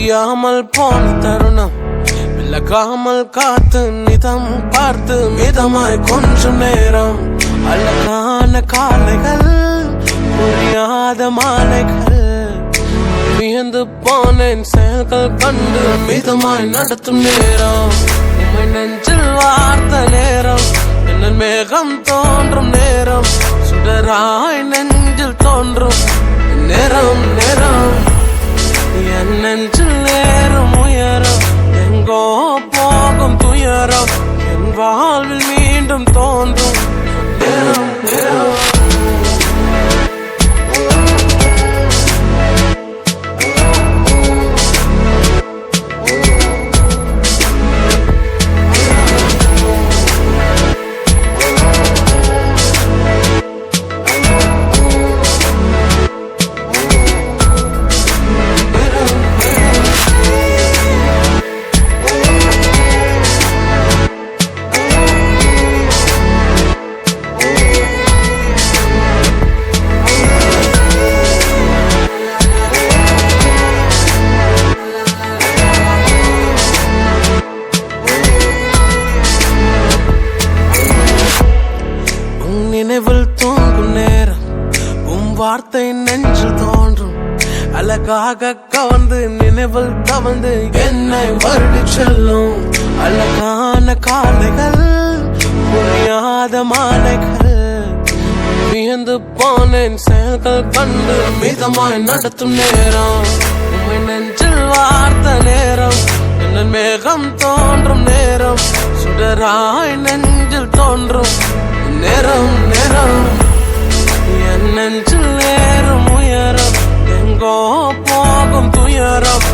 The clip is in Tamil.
புரியாமல் போன தருணம் விலகாமல் காத்து நிதம் பார்த்து மிதமாய் கொஞ்சம் நேரம் அழகான காலைகள் புரியாத மாலைகள் வியந்து போனேன் செயல்கள் கண்டு மிதமாய் நடத்தும் நேரம் உம்மை நெஞ்சில் வார்த்த நேரம் என்ன மேகம் தோன்றும் நேரம் சுடராய் நெஞ்சில் தோன்றும் நேரம் நேரம் என் நெஞ்சில் ஏறும் உயரம் எங்கோ போகும் துயரம் என் வாழ்வில் மீண்டும் தோன்றும் நேரம் நேரம் நினைவில் தூங்கும் நேரம் வார்த்தை நெஞ்சில் தோன்றும் அழகாக கவர்ந்து நினைவில் கவர்ந்து என்னை வருடி செல்லும் அழகான காலைகள் புரியாத மாலைகள் வியந்து போனேன் செயல்கள் கண்டு மிதமாய் நடத்தும் நேரம் உம்மை நெஞ்சில் வார்த்த நேரம் என்ன மேகம் தோன்றும் நேரம் சுடராய் நெஞ்சில் தோன்றும் நேரம் நேரம் என் நெஞ்சில் ஏறும் உயரம் எங்கோ போகும் துயரம்